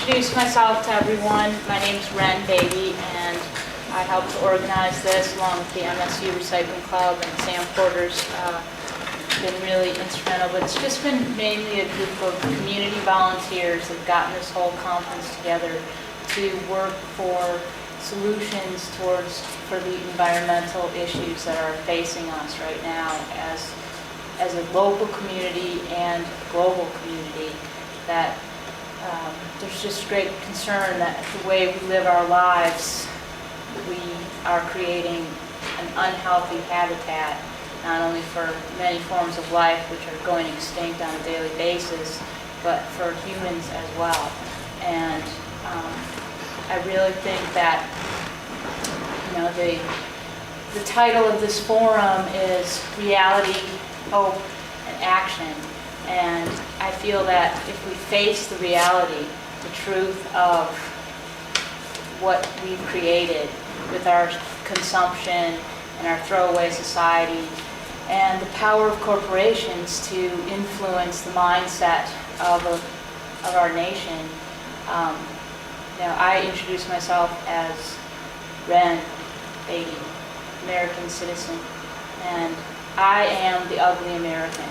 introduce myself to everyone. My name's Ren Baby, and I helped to organize this along with the MSU Recycling Club, and Sam Porter's been really instrumental. But it's just been mainly a group of community volunteers that have gotten this whole conference together to work for solutions for the environmental issues that are facing us right now as a local community and a global community. That there's just great concern that the way we live our lives, we are creating an unhealthy habitat, not only for many forms of life which are going extinct on a daily basis, but for humans as well. And I really think that, you know, the title of this forum is Reality, Hope, and Action. And I feel that if we face the reality, the truth of what we've created with our consumption and our throwaway society, and the power of corporations to influence the mindset of our nation. I introduce myself as Ren Baby, American citizen, and I am the ugly American.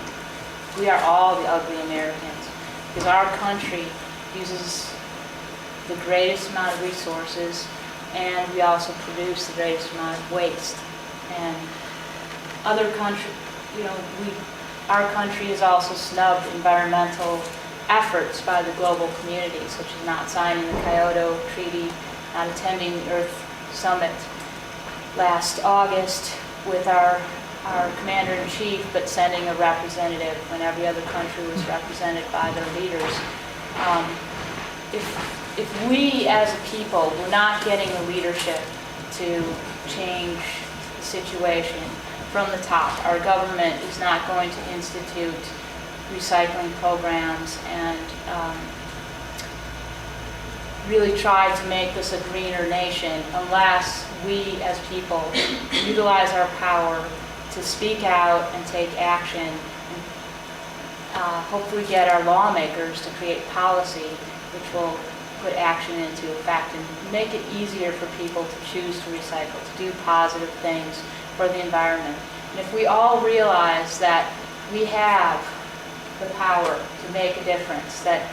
We are all the ugly Americans, because our country uses the greatest amount of resources, and we also produce the greatest amount of waste. And other countries, our country has also snubbed environmental efforts by the global community, such as not signing the Kyoto Treaty, not attending the Earth Summit last August with our commander-in-chief, but sending a representative when every other country was represented by their leaders. If we as a people were not getting the leadership to change the situation from the top, our government is not going to institute recycling programs and really try to make this a greener nation unless we as people utilize our power to speak out and take action, and hopefully get our lawmakers to create policy which will put action into effect and make it easier for people to choose to recycle, to do positive things for the environment. And if we all realize that we have the power to make a difference, that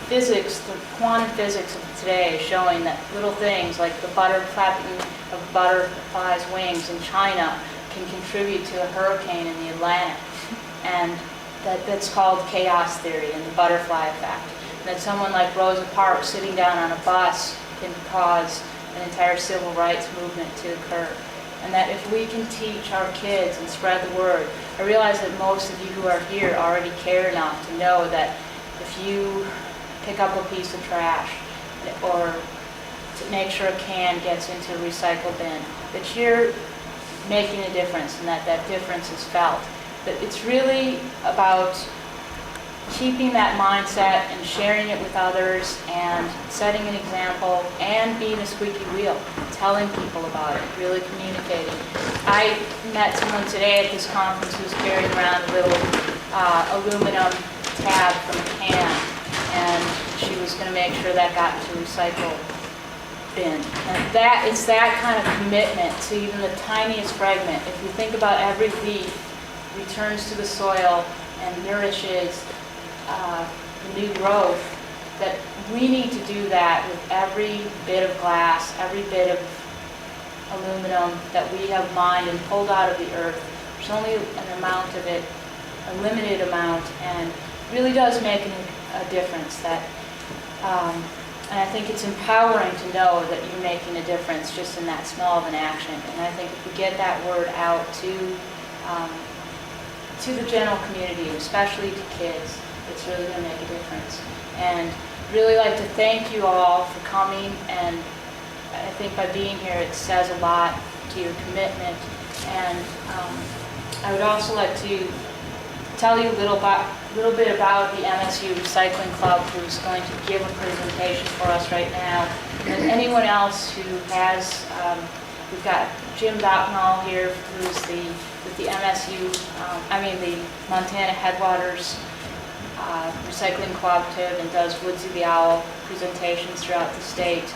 physics, the quantum physics of today is showing that little things like the flapping of butterflies' wings in China can contribute to a hurricane in the Atlantic, and that's called chaos theory and the butterfly effect. And that someone like Rosa Parks sitting down on a bus can cause an entire civil rights movement to occur. And that if we can teach our kids and spread the word, I realize that most of you who are here already care enough to know that if you pick up a piece of trash or to make sure a can gets into a recycle bin, that you're making a difference and that difference is felt. But it's really about keeping that mindset and sharing it with others and setting an example and being a squeaky wheel, telling people about it, really communicating. I met someone today at this conference who was carrying around a little aluminum tab from a can, and she was going to make sure that got into a recycle bin. And it's that kind of commitment to even the tiniest fragment. If you think about every leaf returns to the soil and nourishes the new growth, that we need to do that with every bit of glass, every bit of aluminum that we have mined and pulled out of the earth. There's only an amount of it, a limited amount, and really does make a difference. And I think it's empowering to know that you're making a difference just in that small of an action. And I think if we get that word out to the general community, especially to kids, it's really going to make a difference. And really like to thank you all for coming, and I think by being here it says a lot to your commitment. And I would also like to tell you a little bit about the MSU Recycling Club, who's going to give a presentation for us right now. And anyone else who has, we've got Jim Docknall here, who's with the MSU, the Montana Headwaters Recycling Cooperative, and does Woodsy the Owl presentations throughout the state.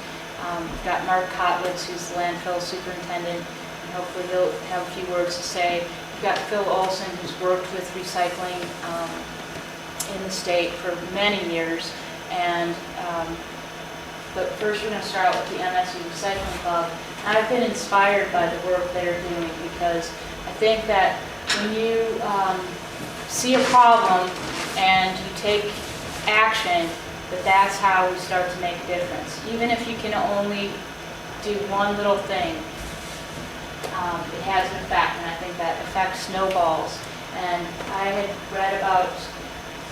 We've got Mark Kotlitz, who's the landfill superintendent, and hopefully he'll have a few words to say. We've got Phil Olson, who's worked with recycling in the state for many years. And but first we're going to start out with the MSU Recycling Club. I've been inspired by the work they're doing because I think that when you see a problem and you take action, that's how we start to make a difference. Even if you can only do one little thing, it has an effect, and I think that effect snowballs. And I had read about,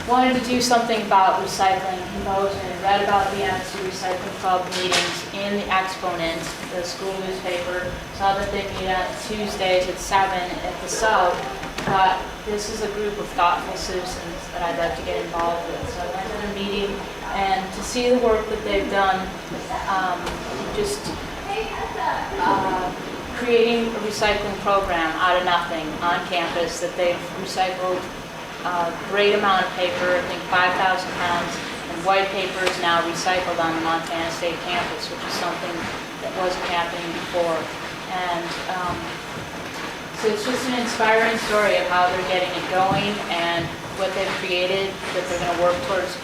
wanted to do something about recycling in Bozeman, read about the MSU Recycling Club meetings in the Exponent, the school newspaper, saw that they meet on Tuesdays at 7 at the Sub. But this is a group of thoughtful citizens that I'd like to get involved with. So I went to the meeting, and to see the work that they've done, just creating a recycling program out of nothing on campus, that they've recycled a great amount of paper, I think 5,000 pounds, and white paper is now recycled on the Montana State campus, which is something that wasn't happening before. And so it's just an inspiring story of how they're getting it going and what they've created, that they're going to work towards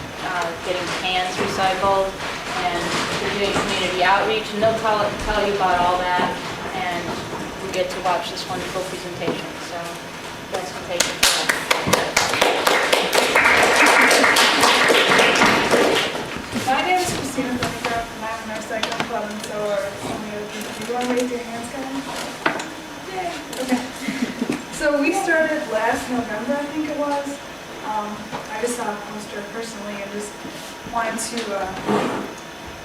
getting cans recycled, and they're doing community outreach, and they'll tell you about all that, and we get to watch this wonderful presentation. So that's what takes it. My name is Christina Vinegar, and I'm in our Recycling Club, and so are so many other people. Do you want to raise your hands, Kevin? Yay! Okay. So we started last November, I think it was. I just saw a poster personally and just wanted to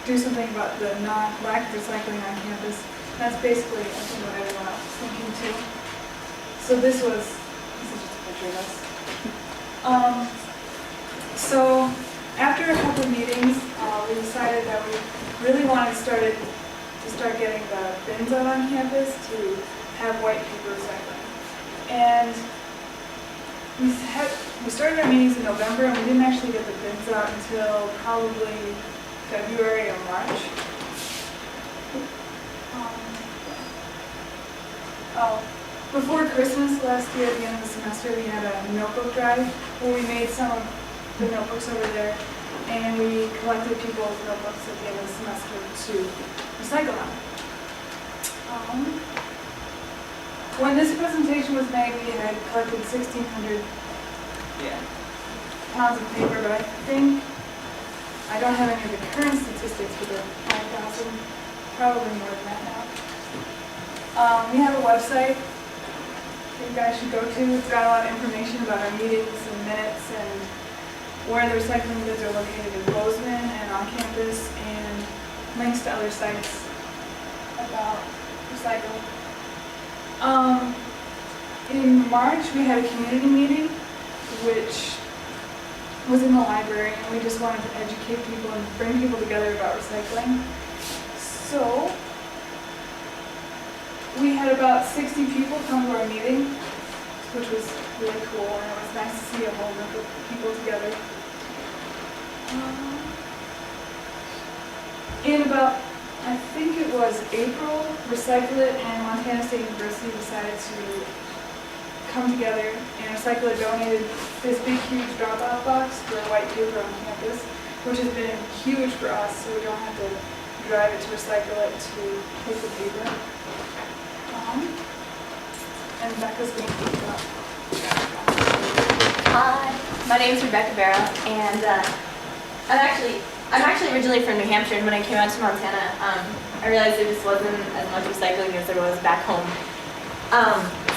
do something about the lack of recycling on campus. That's basically, I think, what everyone else was thinking too. So this is just a picture of us. So after a couple of meetings, we decided that we really wanted to start getting the bins out on campus to have white paper recycling. And we started our meetings in November, and we didn't actually get the bins out until probably February or March. Before Christmas last year, at the end of the semester, we had a notebook drive where we made some of the notebooks over there, and we collected people's notebooks at the end of the semester to recycle them. When this presentation was made, we had collected 1,600 pounds of paper, but I think, I don't have any of the current statistics for the 5,000, probably more than that now. We have a website that you guys should go to. It's got a lot of information about our meetings and minutes and where the recycling bins are located in Bozeman and on campus, and links to other sites about recycling. In March, we had a community meeting, which was in the library, and we just wanted to educate people and bring people together about recycling. So we had about 60 people come to our meeting, which was really cool, and it was nice to see a whole group of people together. In about, I think it was April, Recycle It and Montana State University decided to come together, and Recycle It donated this big, huge drop-off box for white paper on campus, which has been huge for us, so we don't have to drive it to Recycle It to take the paper. And Becca's going to pick it up. Hi, my name is Rebecca Barra, and I'm actually originally from New Hampshire, and when I came out to Montana, I realized there just wasn't as much recycling as there was back home.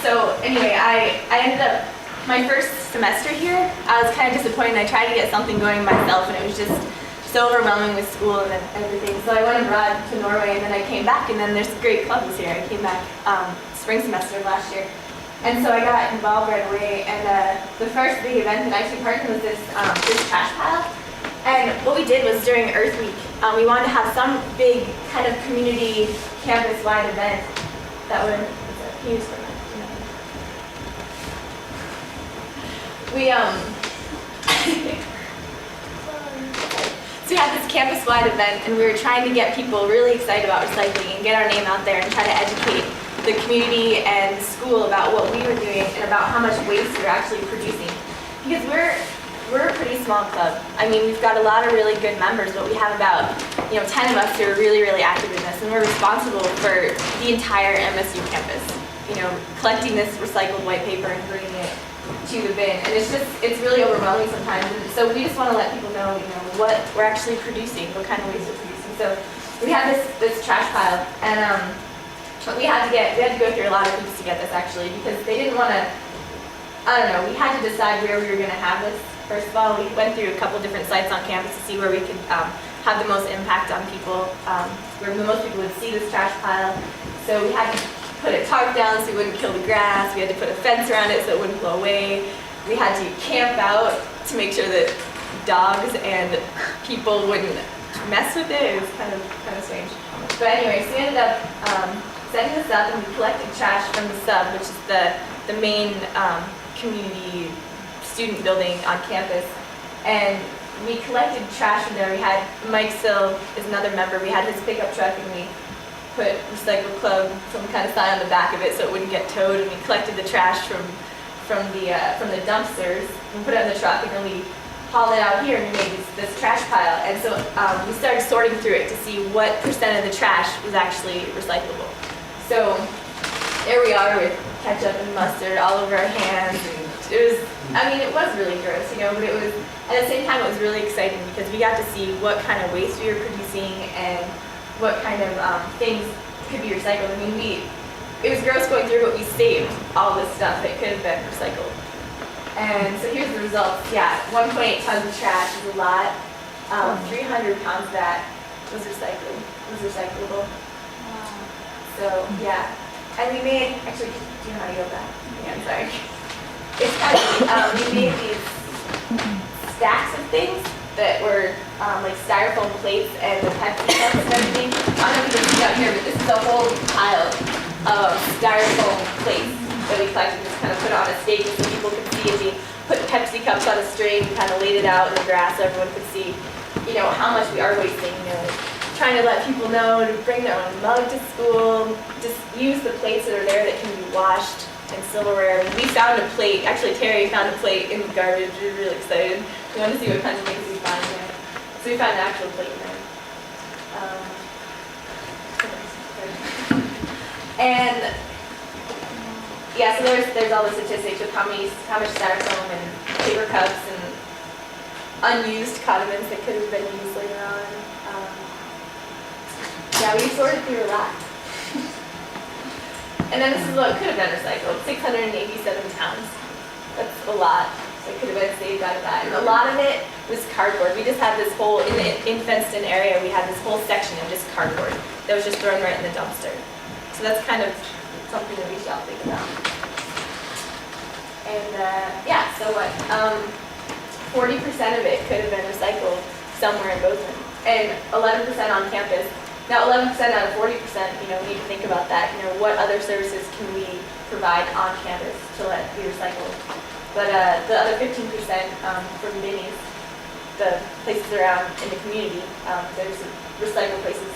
So anyway, I ended up, my first semester here, I was kind of disappointed. I tried to get something going myself, and it was just so overwhelming with school and everything. So I went abroad to Norway, and then I came back, and then there's great clubs here. I came back spring semester of last year. And so I got involved right away, and the first big event that I actually partnered was this trash pile. And what we did was during Earth Week, we wanted to have some big kind of community campus-wide event that would, can you just put that, so we had this campus-wide event, and we were trying to get people really excited about recycling and get our name out there and try to educate the community and the school about what we were doing and about how much waste we were actually producing. Because we're a pretty small club. I mean, we've got a lot of really good members, but we have about 10 of us who are really, really active in this, and we're responsible for the entire MSU campus. Collecting this recycled white paper and bringing it to the bin, and it's really overwhelming sometimes. And so we just want to let people know, what we're actually producing, what kind of waste we're producing. So we have this trash pile, and we had to go through a lot of hoops to get this actually, because they didn't want to. I don't know. We had to decide where we were going to have this. First of all, we went through a couple different sites on campus to see where we could have the most impact on people, where the most people would see this trash pile. So we had to put a tarp down so we wouldn't kill the grass. We had to put a fence around it so it wouldn't blow away. We had to camp out to make sure that dogs and people wouldn't mess with it. It was kind of strange. But anyway, so we ended up setting this up, and we collected trash from the sub, which is the main community student building on campus, and we collected trash from there. We had Mike Sill is another member. We had his pickup truck, and we put Recycle Club, some kind of sign on the back of it so it wouldn't get towed, and we collected the trash from the dumpsters and put it in the truck, and then we hauled it out here and we made this trash pile. And so we started sorting through it to see what percent of the trash was actually recyclable. So there we are with ketchup and mustard all over our hands. And it was really gross, but it was, at the same time, it was really exciting because we got to see what kind of waste we were producing and what kind of things could be recycled. I mean, it was gross going through, but we saved all this stuff that could have been recycled. And so here's the results. Yeah, 1.8 tons of trash is a lot. 300 pounds of that was recyclable. Wow. So yeah, and we made, actually, do you know how to go back? Yeah, I'm sorry. It's kind of, we made these stacks of things that were like styrofoam plates and the Pepsi cups and everything. I don't know if you can see out here, but this is a whole pile of styrofoam plates that we collected, just kind of put on a stake so people could see as we put Pepsi cups on a string, kind of laid it out in the grass so everyone could see, how much we are wasting, trying to let people know to bring their own mug to school, just use the plates that are there that can be washed, and silverware. We found a plate, actually Terry found a plate in the garbage. We were really excited. We wanted to see what kinds of things we find there. So we found an actual plate in there. And yeah, so there's all the statistics of how much styrofoam and paper cups and unused condiments that could have been used later on. Yeah, we sorted through a lot. And then this is what could have been recycled, 687 pounds. That's a lot. So it could have been saved out of that. And a lot of it was cardboard. We just had this whole, in fenced-in area, we had this whole section of just cardboard that was just thrown right in the dumpster. So that's kind of something that we should all think about. And yeah, so what? 40% of it could have been recycled somewhere in Bozeman. And 11% on campus. Now 11% out of 40%, we need to think about that. What other services can we provide on campus to let be recycled? But the other 15% from Bioneers, the places around in the community, there's recycle places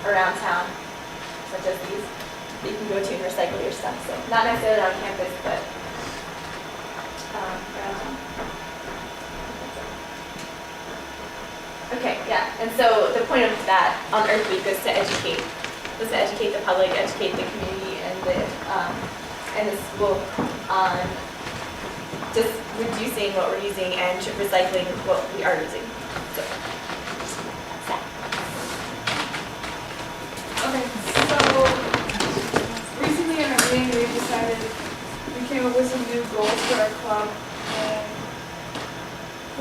around town, such as these, that you can go to and recycle your stuff. So not necessarily on campus, but around town. Okay, yeah, and so the point of that on Earth Week was to educate the public, educate the community and the school on just reducing what we're using and recycling what we are using. So that's that. Okay, so recently in our meeting we came up with some new goals for our club, and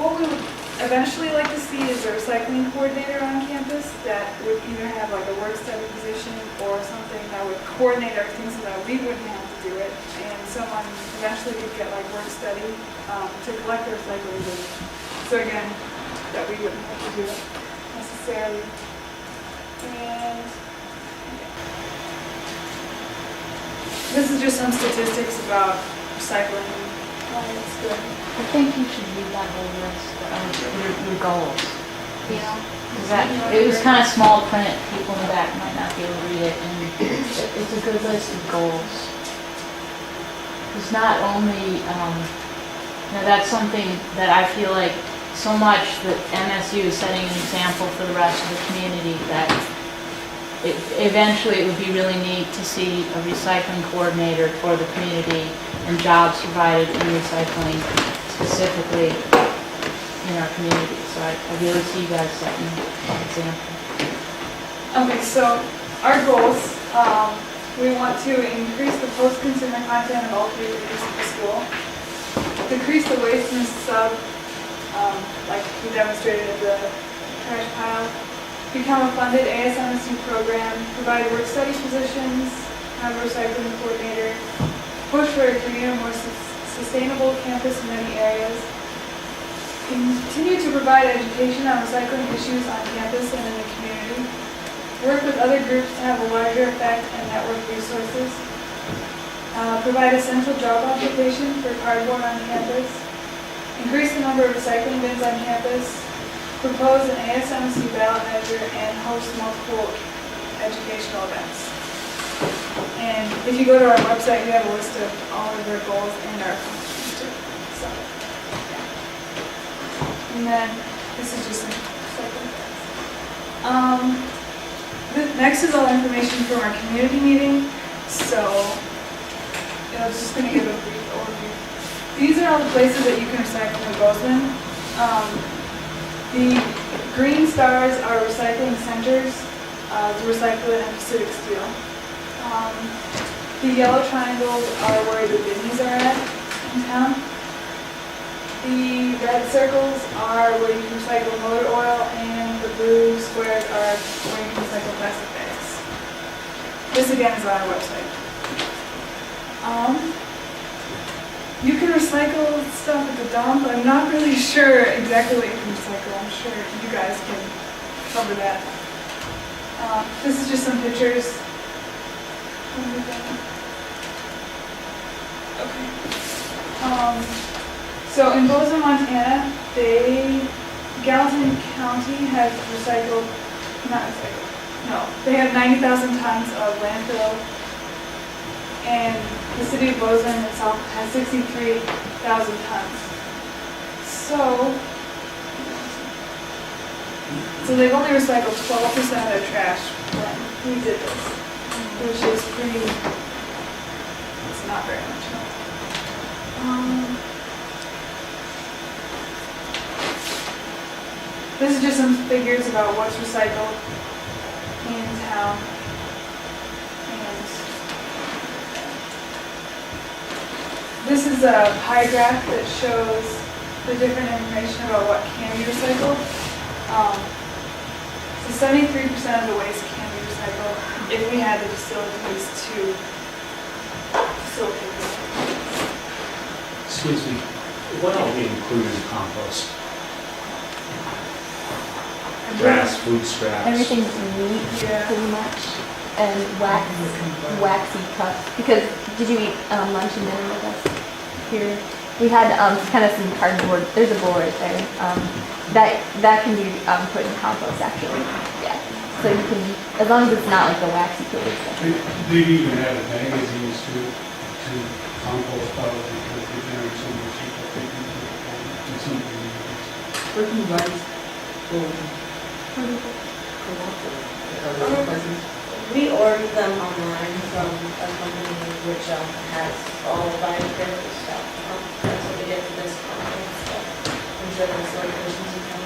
what we would eventually like to see is a recycling coordinator on campus that would either have like a work study position or something that would coordinate everything so that we wouldn't have to do it, and someone eventually could get like work study to collect the recycling bin. So again, that we wouldn't have to do it necessarily. And this is just some statistics about recycling. It's good. I think you should read that whole list, your goals. you know. It was kind of small print, people in the back might not be able to read it, and it's a good list of goals. It's not only, that's something that I feel like so much that MSU is setting an example for the rest of the community, that eventually it would be really neat to see a recycling coordinator for the community and jobs provided in recycling specifically in our community. So I really see you guys setting an example. Okay, so our goals, we want to increase the post-consumer content of all 3 readers of the school, decrease the waste in the sub, like we demonstrated at the trash pile, become a funded ASMSU program, provide work study positions, have a recycling coordinator, push for a greener, more sustainable campus in many areas, continue to provide education on recycling issues on campus and in the community, work with other groups to have a larger effect and network resources, provide a central job application for cardboard on campus, increase the number of recycling bins on campus, propose an ASMSU ballot measure, and host multiple educational events. And if you go to our website, we have a list of all of our goals and our accomplishments too. So, yeah. And then this is just some recycling facts. Next is all information from our community meeting. So, I was just going to give a brief overview. These are all the places that you can recycle in Bozeman. The green stars are recycling centers to recycle and Pacific Steel. The yellow triangles are where the Bioneers are at in town. The red circles are where you can recycle motor oil, and the blue squares are where you can recycle plastic bags. This again is on our website. You can recycle stuff at the dump. I'm not really sure exactly what you can recycle. I'm sure you guys can cover that. This is just some pictures. Okay. So in Bozeman, Montana, Gallatin County has they have 90,000 tons of landfill, and the city of Bozeman itself has 63,000 tons. So they've only recycled 12% of their trash when we did this, which is it's not very much. This is just some figures about what's recycled in town. And this is a pie graph that shows the different information about what can be recycled. So 73% of the waste can be recycled if we had the facilities to facilitate this. Excuse me, what all we include in compost? Grass, food scraps? Everything's meat, Yeah. pretty much, and waxy cuts. Because, did you eat lunch and dinner with us here? We had kind of some cardboard, there's a bowl right there, that can be put in compost actually, yeah. So you can, as long as it's not like the waxy coated stuff. They even added magazines to compost out because they generate so much heat that they can do something. Where can you buy these? We ordered them online from a company which has all biodegradable stuff. That's what we get for this compost stuff. I'm sure there's locations you can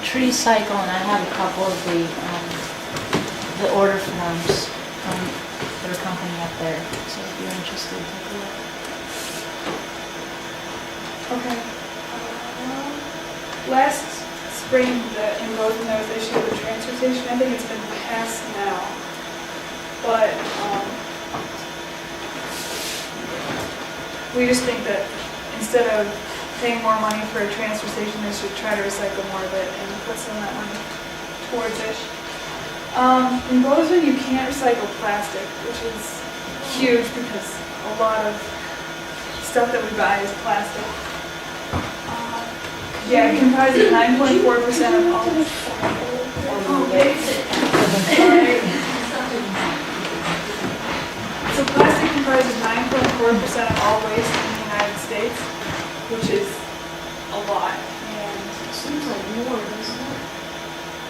Tree Cycle, and I have a couple of the order forms from their company up there, so if you're interested, take a look. Okay. Last spring, in Bozeman, there was issued a transfer station. I think it's been passed now. But we just think that instead of paying more money for a transfer station, they should try to recycle more of it and put some of that money towards it. In Bozeman, you can't recycle plastic, which is huge because a lot of stuff that we buy is plastic. Yeah, it comprises 9.4% of all waste. So plastic comprises 9.4% of all waste in the United States, which is a lot. And It seems like more, doesn't it?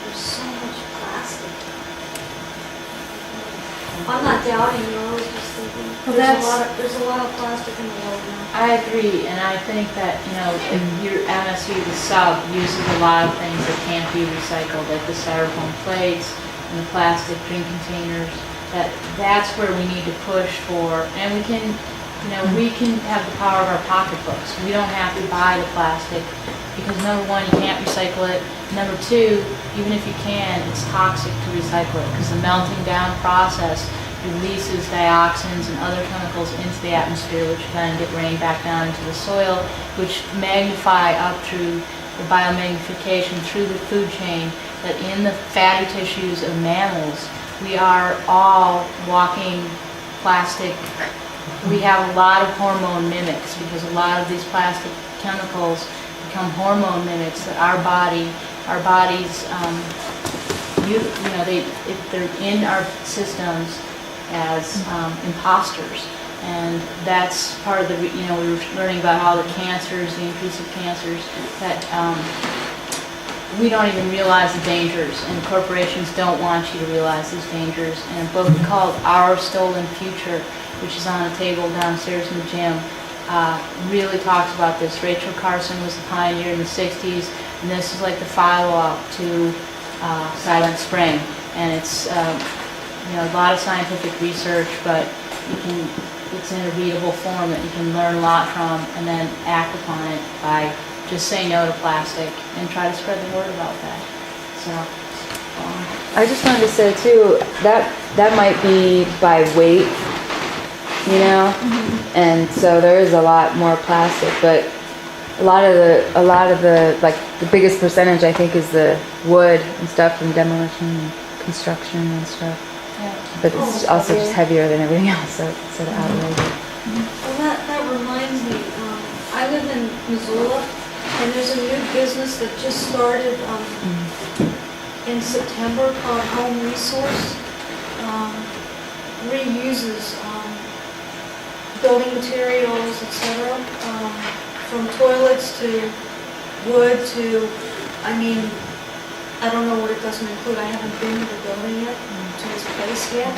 There's so much plastic. I'm not doubting you, I was just thinking, Well, there's a lot of plastic in the world now. I agree, and I think that, if your MSU, the sub, uses a lot of things that can't be recycled, like the styrofoam plates and the plastic drink containers, that's where we need to push for, and we can have the power of our pocketbooks. We don't have to buy the plastic, because number one, you can't recycle it. Number two, even if you can, it's toxic to recycle it, because the melting down process releases dioxins and other chemicals into the atmosphere, which then get rained back down into the soil, which magnify up through the biomagnification through the food chain, that in the fatty tissues of mammals, we are all walking plastic. We have a lot of hormone mimics, because a lot of these plastic chemicals become hormone mimics that our bodies, they're in our systems as imposters. And that's part of we were learning about all the cancers, the increase of cancers, that we don't even realize the dangers, and corporations don't want you to realize these dangers. And a book called Our Stolen Future, which is on a table downstairs in the gym, really talks about this. Rachel Carson was the pioneer in the 60s, and this is like the follow-up to Silent Spring. And it's a lot of scientific research, but it's in a readable form that you can learn a lot from, and then act upon it by just saying no to plastic and try to spread the word about that. So. I just wanted to say too, that might be by weight, and so there is a lot more plastic, but a lot of the like the biggest percentage I think is the wood and stuff from demolition and construction and stuff. Yeah. But it's also just heavier than everything else, so it's sort of outrageous. Well, that reminds me, I live in Missoula, and there's a new business that just started in September called Home Resource. Reuses building materials, etc., from toilets to wood to, I don't know what it doesn't include. I haven't been to the building yet, to his place yet,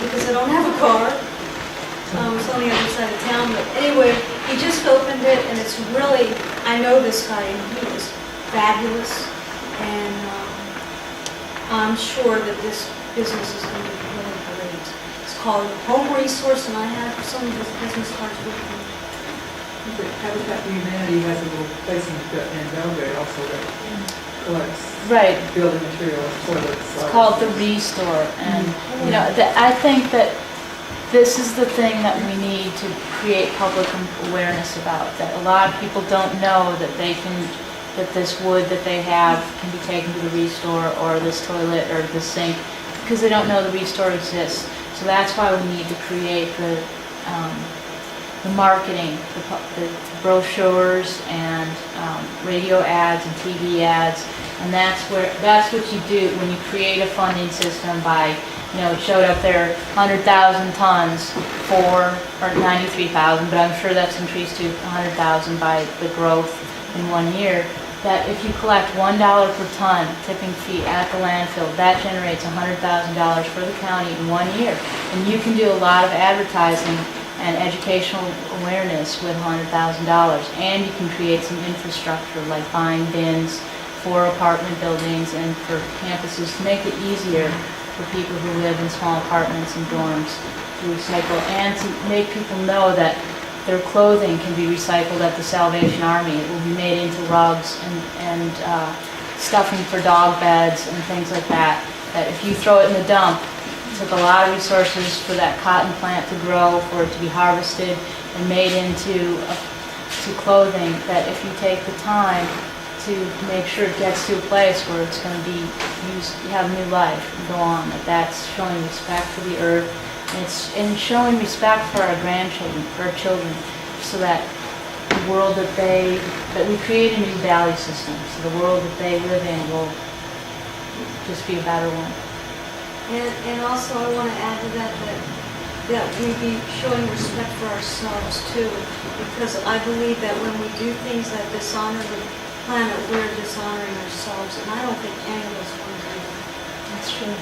because I don't have a car. It's on the other side of town, but anyway, he just opened it, and it's really, I know this guy, and he is fabulous, and I'm sure that this business is going to be really great. It's called Home Resource, and I have some of his business cards with me. Habitat for Humanity has a little place in Belgrade also that collects Right. building materials, toilets. It's called the Restore, and I think that this is the thing that we need to create public awareness about. That a lot of people don't know that that this wood that they have can be taken to the Restore, or this toilet or this sink, because they don't know the Restore exists. So that's why we need to create the marketing, the brochures and radio ads and TV ads, and that's what you do when you create a funding system by, it showed up there 100,000 tons or 93,000, but I'm sure that's increased to 100,000 by the growth in 1 year. That if you collect $1 per ton tipping fee at the landfill, that generates $100,000 for the county in 1 year. And you can do a lot of advertising and educational awareness with $100,000, and you can create some infrastructure like buying bins for apartment buildings and for campuses to make it easier for people who live in small apartments and dorms to recycle, and to make people know that their clothing can be recycled at the Salvation Army. It will be made into rugs and stuffing for dog beds and things like that. That if you throw it in the dump, it took a lot of resources for that cotton plant to grow, for it to be harvested and made into clothing. That if you take the time to make sure it gets to a place where it's going to be used, have new life and go on, that's showing respect for the earth. And it's showing respect for our grandchildren, for our children, so that the world that we create a new value system. So the world that they live in will just be a better one. And also I want to add to that, that we be showing respect for ourselves too, because I believe that when we do things that dishonor the planet, we're dishonoring ourselves, and I don't think any of us want to do that. That's true.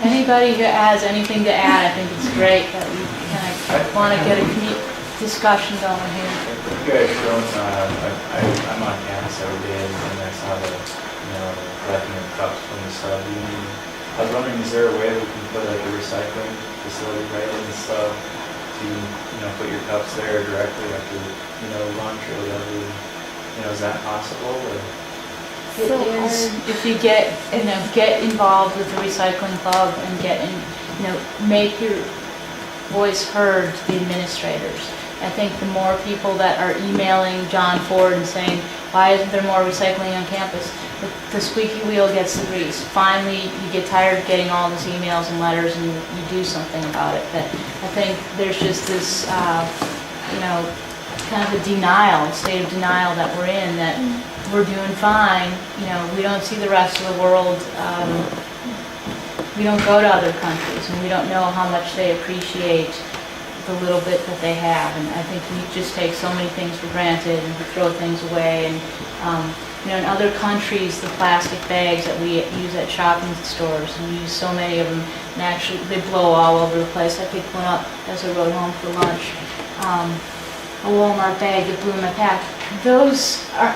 Anybody who has anything to add, I think it's great that we kind of want to get a discussion going here. You guys shown, I'm on campus every day and I saw the, collecting of cups from the sub union. I was wondering, is there a way that we can put like a recycling facility right in the sub to, put your cups there directly after, lunch or whatever? Is that possible or? It is, if you get involved with the recycling club and make your voice heard to the administrators. I think the more people that are emailing John Ford and saying, why isn't there more recycling on campus? The squeaky wheel gets the grease. Finally, you get tired of getting all these emails and letters and you do something about it. But I think there's just this, kind of a state of denial that we're in, that we're doing fine. We don't see the rest of the world. We don't go to other countries, and we don't know how much they appreciate the little bit that they have. And I think we just take so many things for granted and we throw things away. And in other countries, the plastic bags that we use at shopping stores, and we use so many of them, and actually they blow all over the place. I picked one up as I rode home for lunch. A Walmart bag that blew in my pack.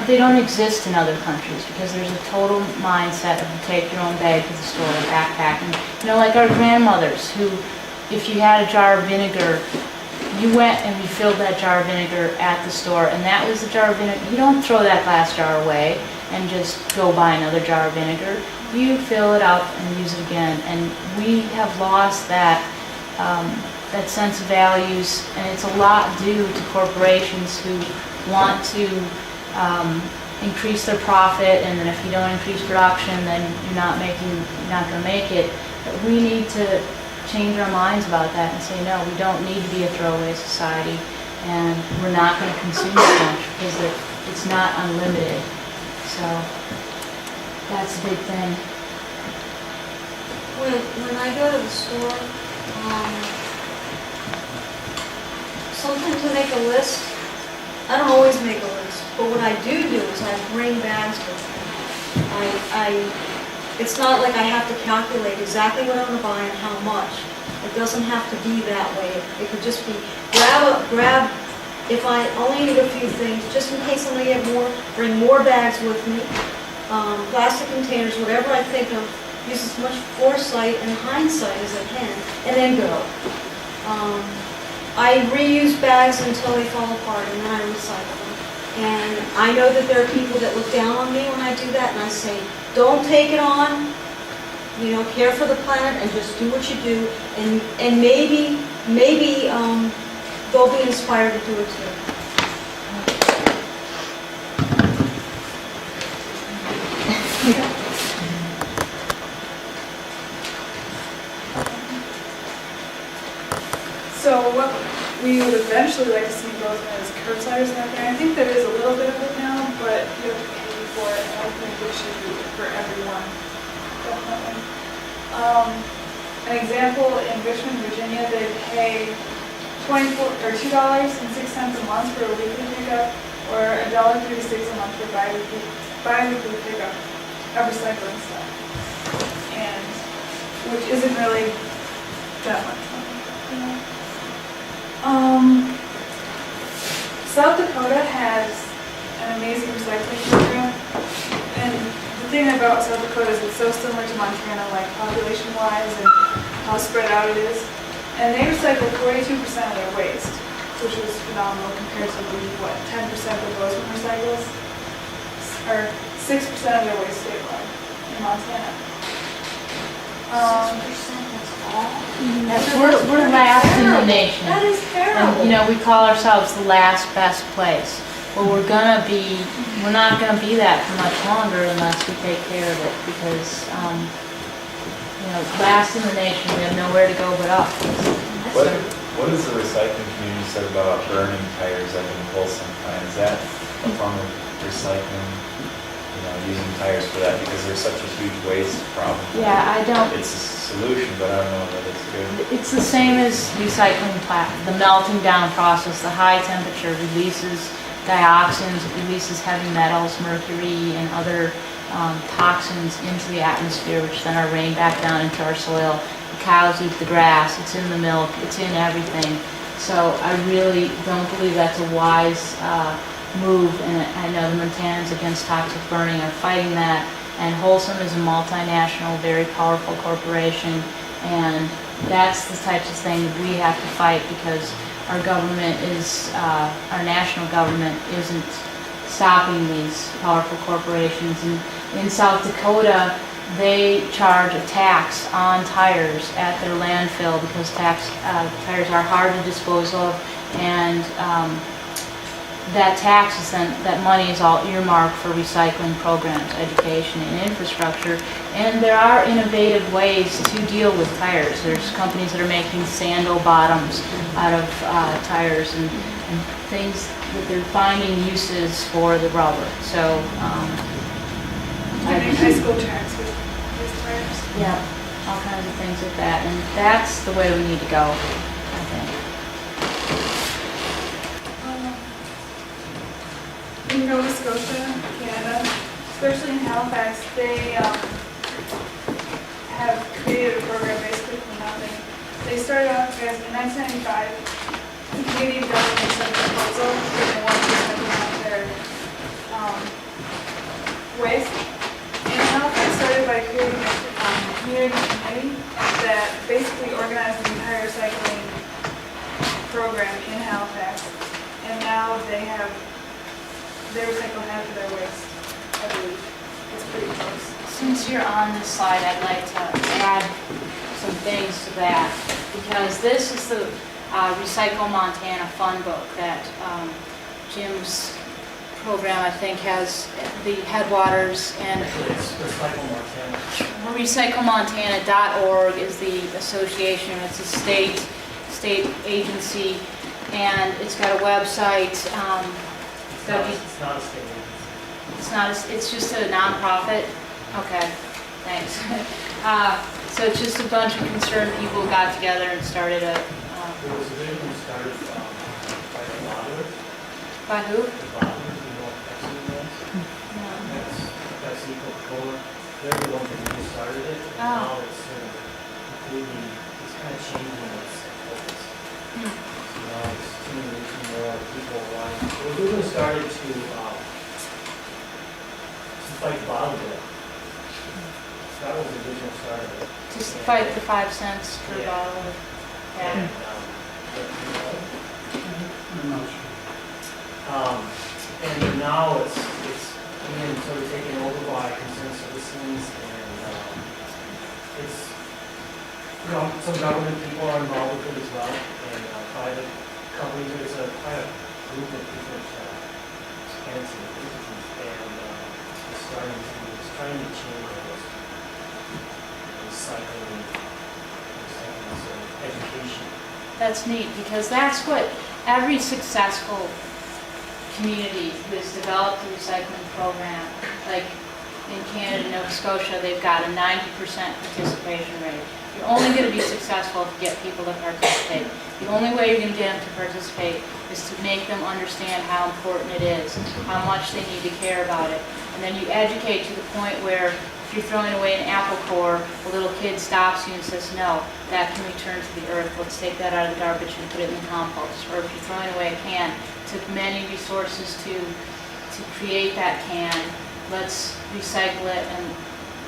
They don't exist in other countries because there's a total mindset of you take your own bag to the store, a backpack. And, like our grandmothers who, if you had a jar of vinegar, you went and refilled that jar of vinegar at the store, and that was the jar of vinegar. You don't throw that glass jar away and just go buy another jar of vinegar. You fill it up and use it again. And we have lost that sense of values, and it's a lot due to corporations who want to increase their profit, and then if you don't increase production, then you're not going to make it. But we need to change our minds about that and say, no, we don't need to be a throwaway society, and we're not going to consume as much because it's not unlimited. So that's a big thing. When I go to the store, sometimes I make a list. I don't always make a list, but what I do is I bring bags with me. It's not like I have to calculate exactly what I'm going to buy and how much. It doesn't have to be that way. It could just be grab. If I only need a few things, just in case I'm going to get more, bring more bags with me. Plastic containers, whatever I think of, use as much foresight and hindsight as I can, and then go. I reuse bags until they fall apart, and then I recycle them. And I know that there are people that look down on me when I do that, and I say, don't take it on, care for the planet, and just do what you do, and maybe they'll be inspired to do it too. So what we would eventually like to see both as curbside recycling. I think there is a little bit of it now, but you have to pay for it, and I think it should be for everyone, definitely. An example, in Richmond, Virginia, they pay $2.06 a month for a weekly pickup, or $1.36 a month for bi-weekly pickup of recycling stuff, and which isn't really that much money. South Dakota has an amazing recycling program, and the thing about South Dakota is it's so similar to Montana, like population-wise and how spread out it is. And they recycle 42% of their waste, which is phenomenal compared to the 10% that goes from recycles, or 6% of their waste statewide in Montana. 6%, that's all? We're last in the nation. That is terrible. And, we call ourselves the last best place. Well, we're not gonna be that for much longer unless we take care of it, because, last in the nation, we have nowhere to go but up. What what is the recycling community said about burning tires up in the Folsom plant? Is that a form of recycling, using tires for that, because there's such a huge waste problem? Yeah, I don't, It's a solution, but I don't know that it's good. it's the same as recycling the melting down process. The high temperature releases dioxins, releases heavy metals, mercury, and other toxins into the atmosphere, which then are rained back down into our soil. The cows eat the grass, it's in the milk, it's in everything. So I really don't believe that's a wise move, and I know the Montanans Against Toxic Burning are fighting that, and Wholesome is a multinational, very powerful corporation, and that's the types of thing we have to fight, because our government is, our national government isn't stopping these powerful corporations. And in South Dakota, they charge a tax on tires at their landfill because tires are hard to dispose of, and that tax is then, that money is all earmarked for recycling programs, education, and infrastructure. And there are innovative ways to deal with tires. There's companies that are making sandal bottoms out of tires, and things that they're finding uses for the rubber. So, I make high school tracks with these tires. yeah, all kinds of things like that. And that's the way we need to go, I think. In Nova Scotia, Canada, especially in Halifax, they have created a program basically from nothing. They started off as, in 1995, the Canadian government sent a proposal that they wanted to send out their waste. And Halifax started by creating a community committee that basically organized the entire recycling program in Halifax. And now they recycle half of their waste, I believe. It's pretty close. Since you're on this slide, I'd like to add some things to that, because this is the Recycle Montana Fun Book that Jim's program, I think, has the headwaters, and It's Recycle Montana. RecycleMontana.org is the association. It's a state agency, and it's got a website. It's not a state agency. It's not, it's just a nonprofit? Okay, thanks. So it's just a bunch of concerned people who got together and started a, It was originally started by the bottlers. by who? The bottlers, you know what Pepsi was? No. That's Pepsi, Coca-Cola. They're the ones that really started it. And Oh. now it's sort of completely, it's kind of changing its focus. Hmm. So now it's reaching more people around. It was originally started to fight bottle bill. That was the original start of it. Just fight the 5 cents per Yeah. bottle. And, Yeah. I'm not sure. And now it's again sort of taken over by concerned citizens, and it's, some government people are involved with it as well, and private companies. There's quite a group of different entities, and it's trying to change those recycling sort of education. That's neat, because that's what every successful community who's developed a recycling program, like in Canada and Nova Scotia, they've got a 90% participation rate. You're only going to be successful if you get people to participate. The only way you're going to get them to participate is to make them understand how important it is, how much they need to care about it. And then you educate to the point where if you're throwing away an apple core, a little kid stops you and says, no, that can return to the earth. Let's take that out of the garbage and put it in the compost. Or if you're throwing away a can, it took many resources to create that can. Let's recycle it and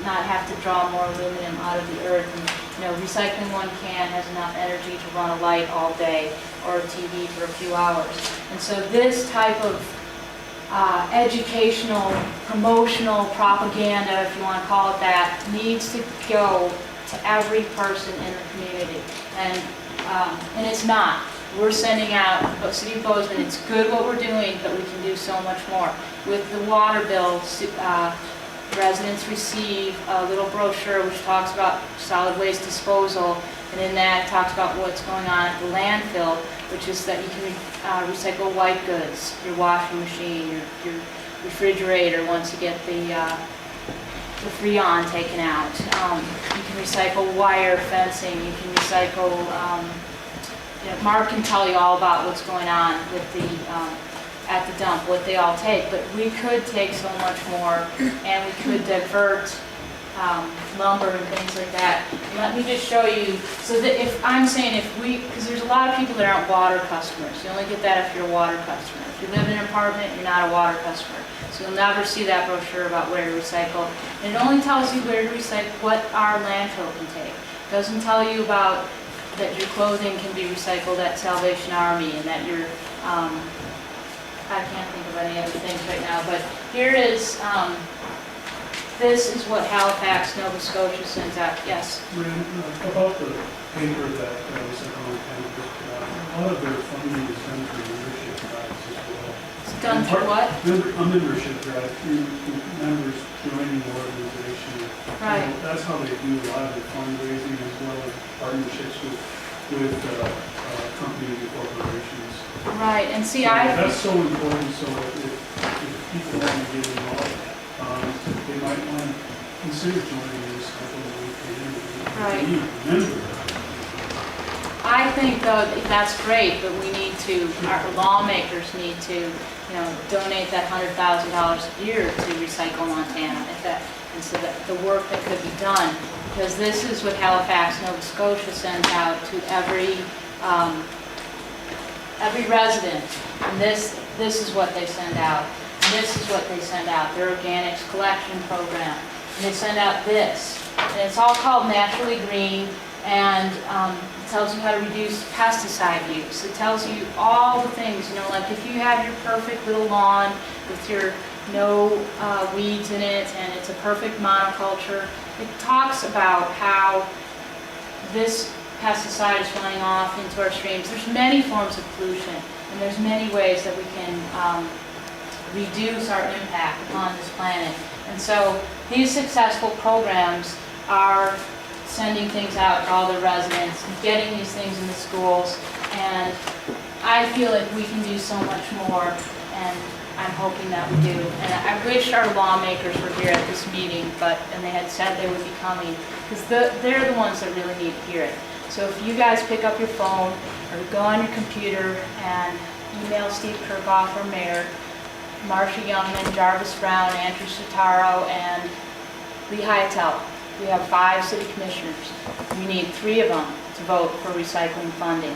not have to draw more aluminum out of the earth. And, recycling one can has enough energy to run a light all day or a TV for a few hours. And so this type of educational, promotional propaganda, if you want to call it that, needs to go to every person in the community. And it's not. We're sending out, City of Bozeman, it's good what we're doing, but we can do so much more. With the water bill, residents receive a little brochure which talks about solid waste disposal, And in that, it talks about what's going on at the landfill, which is that you can recycle white goods, your washing machine, your refrigerator, once you get the Freon taken out. You can recycle wire fencing, you can recycle, Mark can tell you all about what's going on with at the dump, what they all take, but we could take so much more, and we could divert lumber and things like that. Let me just show you, so that because there's a lot of people that aren't water customers. You only get that if you're a water customer. If you live in an apartment, you're not a water customer. So you'll never see that brochure about where to recycle. And it only tells you where to recycle, what our landfill can take. It doesn't tell you about that your clothing can be recycled at Salvation Army, and that your, I can't think of any other things right now, but here is, this is what Halifax, Nova Scotia sends out. Yes? About the paper that was on campus, a lot of their funding is done through membership drives as well. It's done through what? A membership drive, through members joining the organization. Right. That's how they do a lot of their fundraising, as well as partnerships with companies and corporations. Right, and see, That's so important, so if people want to get involved, they might want to consider joining this Right. Remember. I think though that's great, but we need to, our lawmakers need to, donate that $100,000 a year to Recycle Montana, and so that the work that could be done, because this is what Halifax, Nova Scotia sends out to every resident, and this is what they send out. And this is what they send out, their organics collection program. And they send out this. And it's all called Naturally Green, and it tells you how to reduce pesticide use. It tells you all the things, like if you have your perfect little lawn with your no weeds in it, and it's a perfect monoculture, it talks about how this pesticide is running off into our streams. There's many forms of pollution, and there's many ways that we can reduce our impact upon this planet. And so these successful programs are sending things out to all the residents, getting these things in the schools, and I feel like we can do so much more, and I'm hoping that we do. And I wish our lawmakers were here at this meeting, and they had said they would be coming, because they're the ones that really need to hear it. So if you guys pick up your phone or go on your computer and email Steve Kirkhoff, our mayor, Marcia Youngman, Jarvis Brown, Andrew Sotaro, and Lee Hyatell. We have 5 city commissioners. We need 3 of them to vote for recycling funding.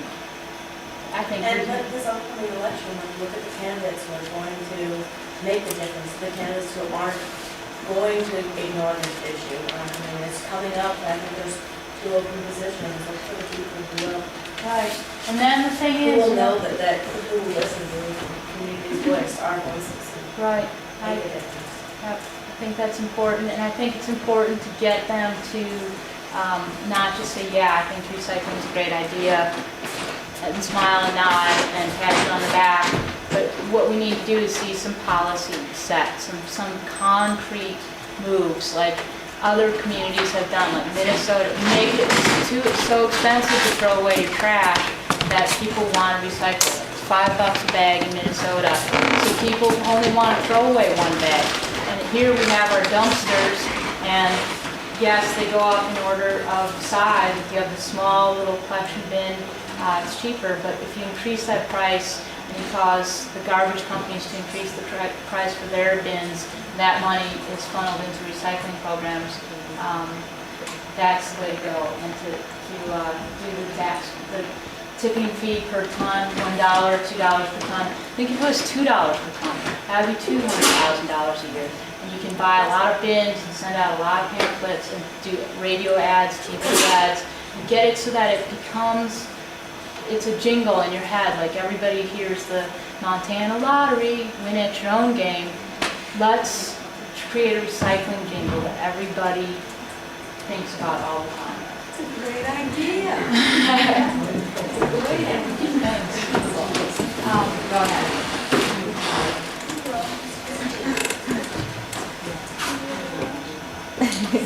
I think. And with this upcoming election, when you look at the candidates who are going to make the difference, the candidates who aren't going to ignore this issue. It's coming up. I think there's 2 open positions. Look for the people who will. Right. And then the thing Who is, will know that who will listen to the community's voice, our voices. Right. Make a difference. I think that's important, and I think it's important to get them to not just say, yeah, I think recycling is a great idea, and smile and nod and pat you on the back, but what we need to do is see some policy set, some concrete moves, like other communities have done, like Minnesota. Make it so expensive to throw away your trash that people want to recycle it. It's $5 a bag in Minnesota, so people only want to throw away 1 bag. And here we have our dumpsters, and yes, they go up in order of size. If you have the small little collection bin, it's cheaper, but if you increase that price and you cause the garbage companies to increase the price for their bins, that money is funneled into recycling programs. That's the way to go, and to do the tax, the tipping fee per ton, $1, $2 per ton. I think if it was $2 per ton, that would be $200,000 a year. And you can buy a lot of bins and send out a lot of pamphlets and do radio ads, TV ads, and get it so that it becomes, it's a jingle in your head, like everybody hears the Montana lottery, win at your own game. Let's create a recycling jingle that everybody thinks about all the time. It's a great idea. Thanks. Go ahead.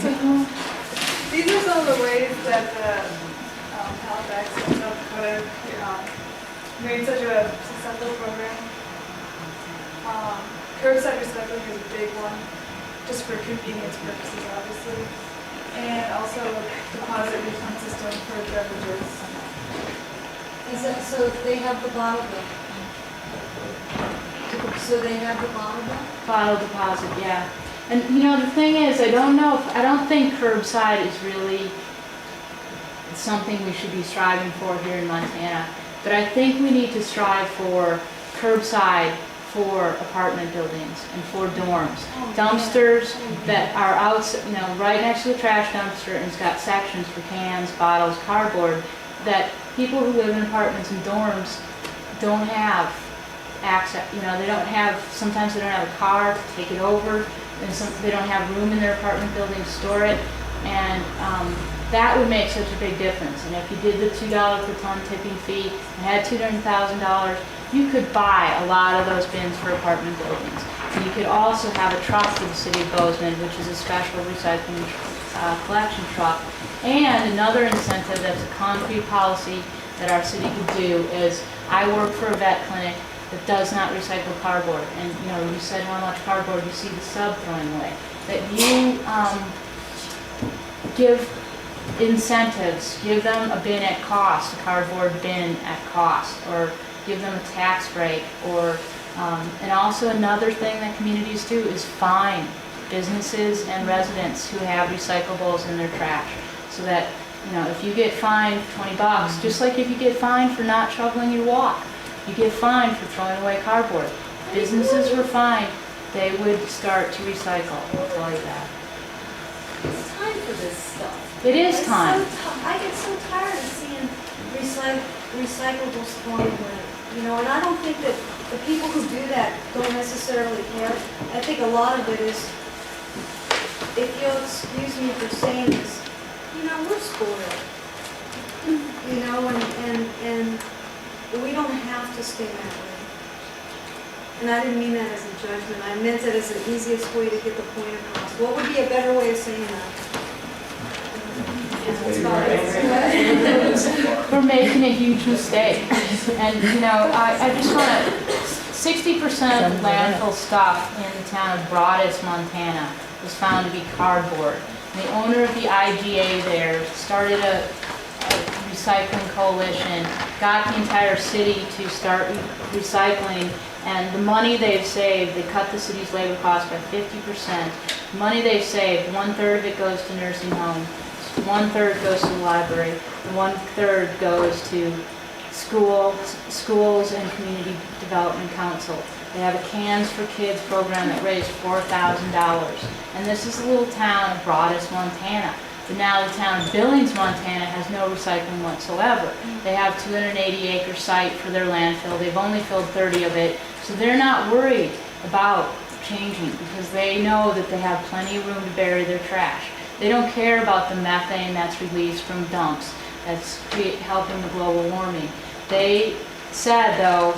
So, these are some of the ways that the what have made such a successful program. Curbside recycling is a big one, just for convenience purposes, obviously. And also deposit refund system for beverages. Is that, so they have the bottle bill? So they have the bottle bill? Bottle deposit, yeah. And you know, the thing is, I don't think curbside is really something we should be striving for here in Montana. But I think we need to strive for curbside for apartment buildings and for dorms. Dumpsters that are out, you know, right next to the trash dumpster, and it's got sections for cans, bottles, cardboard, that people who live in apartments and dorms don't have access, you know, they don't have, sometimes they don't have a car to take it over, and they don't have room in their apartment building to store it, and that would make such a big difference. And if you did the $2 per ton tipping fee and had $200,000, you could buy a lot of those bins for apartment buildings. And you could also have a truck for the city of Bozeman, which is a special recycling collection truck. And another incentive that's a concrete policy that our city could do is, I work for a vet clinic that does not recycle cardboard. And you know, you said how much cardboard you see the sub throwing away. That you give incentives, give them a bin at cost, a cardboard bin at cost, or give them a tax break, or and also another thing that communities do is fine businesses and residents who have recyclables in their trash, so that, you know, if you get fined $20, just like if you get fined for not shoveling your walk, you get fined for throwing away cardboard. Businesses were fined, they would start to recycle, I'll tell you that. It's time for this stuff. It is time. I get so tired of seeing recyclables thrown away, you know, and I don't think that the people who do that don't necessarily care. I think a lot of it is, if you'll excuse me for saying this, you know, we're spoiled. You know, and we don't have to stay that way. And I didn't mean that as a judgment. I meant it as the easiest way to get the point across. What would be a better way of saying that? We're making a huge mistake. And, you know, I just want to, 60% of landfill stuff in the town of Broadus, Montana was found to be cardboard. And the owner of the IGA there started a recycling coalition, got the entire city to start recycling, and the money they've saved, they cut the city's labor costs by 50%. The money they've saved, 1/3 of it goes to nursing homes, 1/3 goes to the library, and 1/3 goes to schools and community development council. They have a Cans for Kids program that raised $4,000. And this is a little town of Broadus, Montana. But now the town of Billings, Montana has no recycling whatsoever. They have 280-acre site for their landfill. They've only filled 30 of it. So they're not worried about changing because they know that they have plenty of room to bury their trash. They don't care about the methane that's released from dumps that's helping the global warming. They said, though,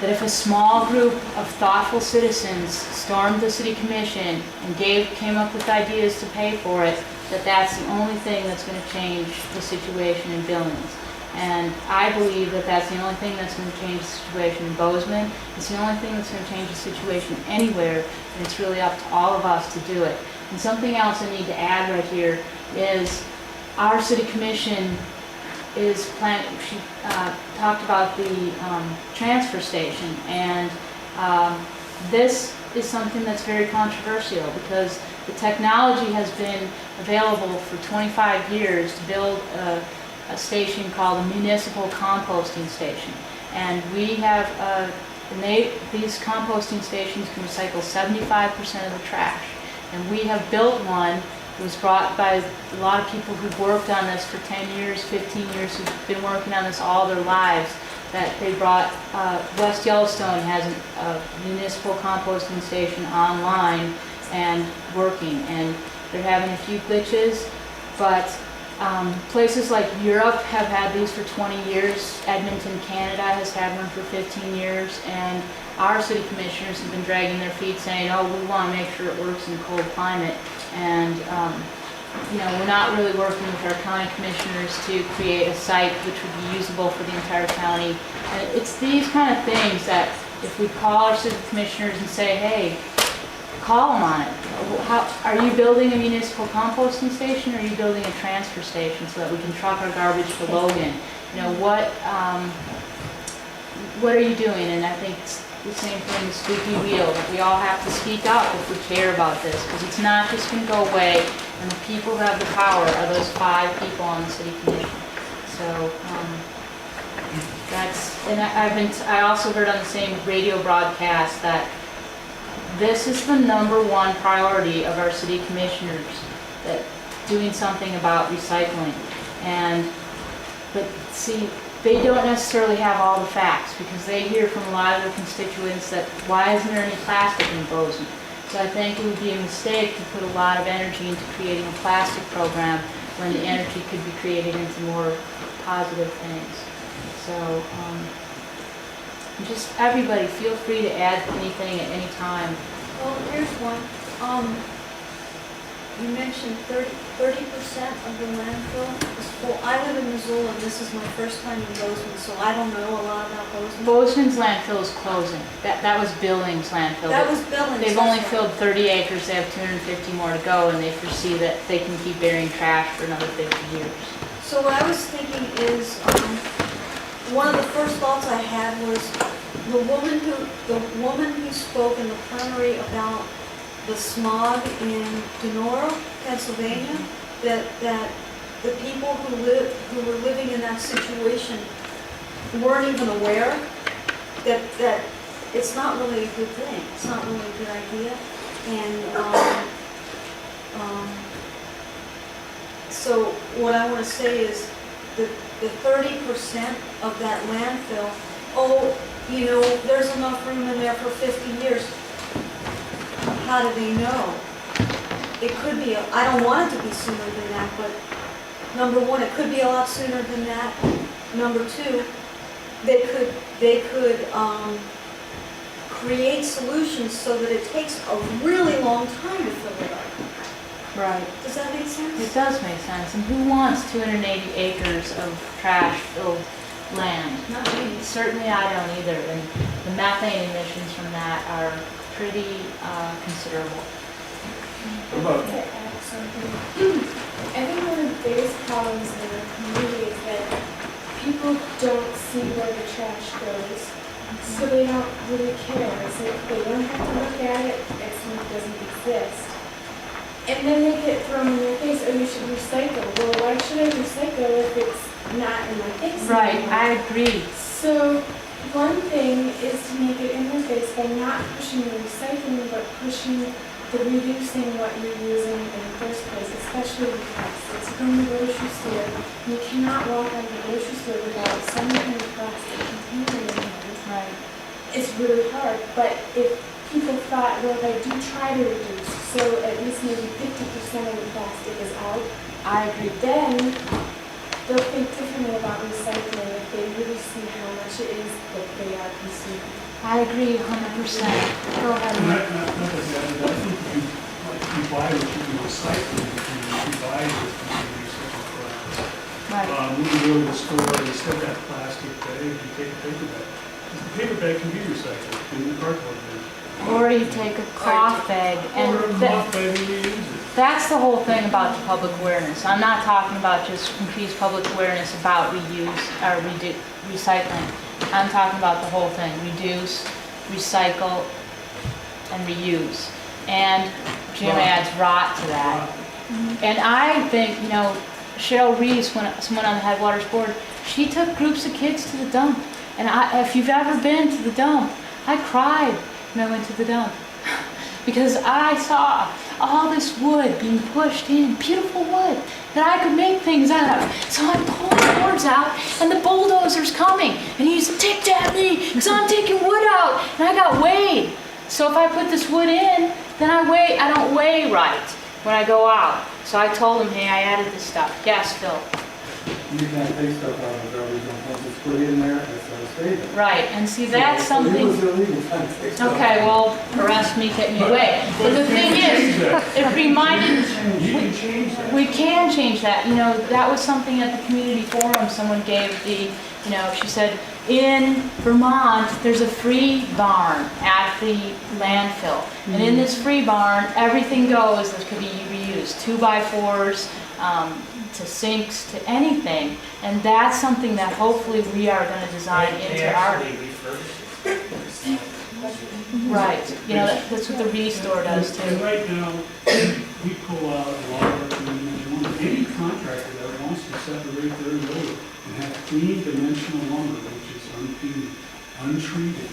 that if a small group of thoughtful citizens stormed the city commission and came up with ideas to pay for it, that's the only thing that's going to change the situation in Billings. And I believe that that's the only thing that's going to change the situation in Bozeman. It's the only thing that's going to change the situation anywhere, and it's really up to all of us to do it. And something else I need to add right here is our city commission is she talked about the transfer station, and this is something that's very controversial because the technology has been available for 25 years to build a station called a municipal composting station. And we have, these composting stations can recycle 75% of the trash. And we have built one. It was brought by a lot of people who've worked on this for 10 years, 15 years, who've been working on this all their lives. That they brought, West Yellowstone has a municipal composting station online and working, and they're having a few glitches, but places like Europe have had these for 20 years. Edmonton, Canada has had one for 15 years, and our city commissioners have been dragging their feet saying, oh, we want to make sure it works in cold climate. And we're not really working with our county commissioners to create a site which would be usable for the entire county. And it's these kind of things that if we call our city commissioners and say, hey, call them on it. How, are you building a municipal composting station, or are you building a transfer station so that we can truck our garbage to Logan? What are you doing? And I think it's the same thing with squeaky wheel, that we all have to speak up if we care about this, because it's not just going to go away, and the people who have the power are those 5 people on the city commission. So I also heard on the same radio broadcast that this is the #1 priority of our city commissioners, that doing something about recycling. But see, they don't necessarily have all the facts, because they hear from a lot of their constituents that why isn't there any plastic in Bozeman? So I think it would be a mistake to put a lot of energy into creating a plastic program when the energy could be created into more positive things. So just everybody, feel free to add anything at any time. Well, here's one. You mentioned 30% of the landfill is full. I live in Missoula, and this is my first time in Bozeman, so I don't know a lot about Bozeman. Bozeman's landfill is closing. That was Billings landfill. That was Billings. They've only filled 30 acres. They have 250 more to go, and they foresee that they can keep burying trash for another 50 years. So what I was thinking is, one of the first thoughts I had was the woman who spoke in the plenary about the smog in Donora, Pennsylvania, that the people who were living in that situation weren't even aware that it's not really a good thing. It's not really a good idea. And so what I want to say is that the 30% of that landfill, there's enough room in there for 50 years. How do they know? It could be, I don't want it to be sooner than that, but #1, it could be a lot sooner than that. #2, they could create solutions so that it takes a really long time to fill it up. Right. Does that make sense? It does make sense. And who wants 280 acres of trash-filled land? Not me. Certainly I don't either. And the methane emissions from that are pretty considerable. I think one of the biggest problems in the community is that people don't see where the trash goes, so they don't really care. It's like they don't have to look at it, it's like it doesn't exist. And then they get thrown in their face, oh, you should recycle. Well, why should I recycle if it's not in my face? Right, anymore? I agree. So one thing is to make it in their face by not pushing the recycling, but pushing the reducing what you're using in the first place, especially the plastics. You go to the grocery store, and you cannot walk out of the grocery store without some kind of plastic container in your hand. Right. It's really hard, but if people thought, well, if I do try to reduce, so at least maybe 50% of the plastic is out, I agree. then they'll think differently about recycling if they really see how much it is that they are consuming. I agree 100%. Go ahead, And Mike. I think you buy what you can recycle, you buy what you can recycle for. Right. When you go to the store, they still got plastic bag, you take a paper bag. The paper bag can be recycled in the cardboard bin. Or you take a cloth bag, and Or a cloth bag and reuse it. that's the whole thing about the public awareness. I'm not talking about just increased public awareness about recycling. I'm talking about the whole thing: reduce, recycle, and reuse. And Jim adds rot to that. And I think, Cheryl Reeves, someone on the Headwaters board, she took groups of kids to the dump. And if you've ever been to the dump, I cried when I went to the dump because I saw all this wood being pushed in, beautiful wood that I could make things out of. So I pulled the boards out, and the bulldozer's coming, and he's ticked at me because I'm taking wood out, and I got weighed. So if I put this wood in, then I don't weigh right when I go out. So I told him, hey, I added this stuff. Yes, Phil. You can't take stuff out of the garbage dump. Once it's put in there, it's stay there. right, and see, that's something. It was illegal time to take stuff. Okay, well, arrest me, take me away. But the thing is, it reminded, You can change that. we can change that. You know, that was something at the community forum, someone gave the, you know, she said, in Vermont, there's a free barn at the landfill. And in this free barn, everything goes that could be reused, 2x4s, to sinks, to anything. And that's something that hopefully we are gonna design They into our. actually refurbish it. Right, you know, that's what the Restore does And too. right now, we pull out a lot of recommended lumber. Any contractor that wants to separate their lumber and have clean dimensional lumber, which is unpeeled, untreated,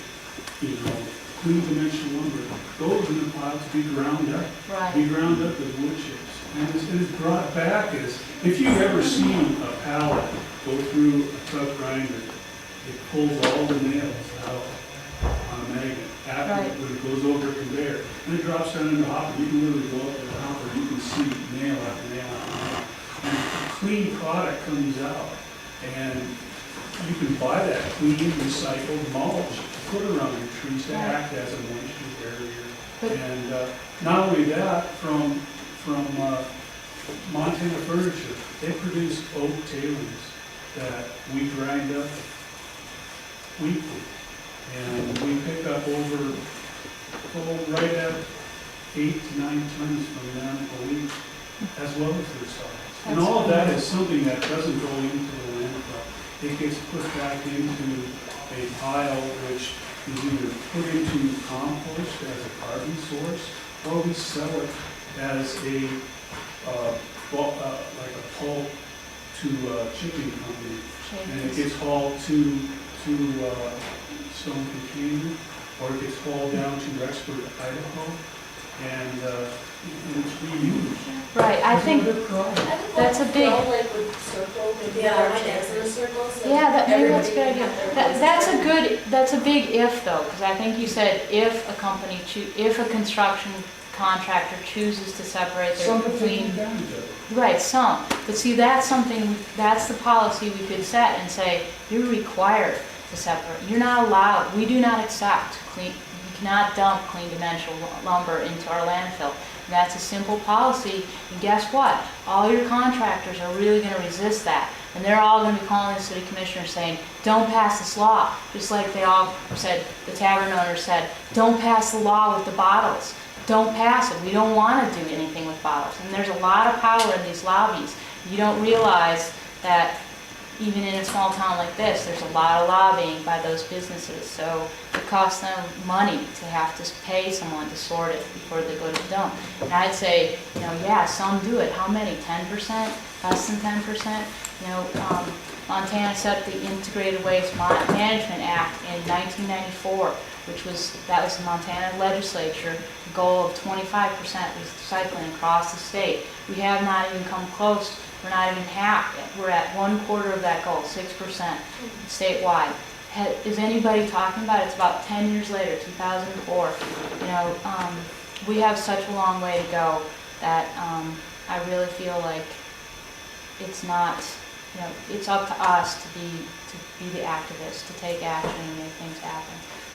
you know, clean dimensional lumber, goes in the pile to be ground up. Be Right, ground up as wood chips. And it's brought back as, if you've ever seen a pallet go through a tub grinder, it pulls all the nails out on a magnet. After, Right. when it goes over a conveyor, and it drops down in the hopper, you can literally go up to the hopper, you can see nail after nail after nail. And a clean product comes out, and you can buy that clean, recycled mulch, to put around your trees to act as a moisture barrier. But- And not only that, from Montana Furniture, they produce oak tailings that we grind up weekly. And we pick up over, right at 8 to 9 tons from them a week, as well as their solids. And all of that is something that doesn't go into the landfill. It gets put back into a pile which is either put into compost as a carbon source, or we sell it as a, like a pulp to a chipping company. And it gets hauled to Stone Container, or it gets hauled down to Rexford, Idaho, and it's reused. right, I think, that's a big, Like with circle, maybe. Yeah, my dad's in a circle, so. yeah, that, maybe that's a good everybody idea. can have their That's a big if though, because I think you said if a company, if a construction contractor chooses to separate their Some are taking clean. advantage of it. Right, some, but see, that's something, that's the policy we could set and say, you're required to separate, you're not allowed, we do not accept clean, you cannot dump clean dimensional lumber into our landfill. And that's a simple policy, and guess what? All your contractors are really gonna resist that, and they're all gonna be calling the city commissioner saying, don't pass this law, just like they all said, the tavern owner said, don't pass the law with the bottles. Don't pass it. We don't want to do anything with bottles. And there's a lot of power in these lobbies. You don't realize that even in a small town like this, there's a lot of lobbying by those businesses. So it costs them money to have to pay someone to sort it before they go to the dump. And I'd say, you know, yeah, some do it. How many? 10%? Less than 10%? You know, Montana set the Integrated Waste Management Act in 1994, that was the Montana legislature, goal of 25% recycling across the state. We have not even come close. We're not even half. We're at 1/4 of that goal, 6% statewide. Is anybody talking about it? It's about 10 years later, 2004. You know, we have such a long way to go that I really feel like it's not, you know, it's up to us to be the activists, to take action and make things happen.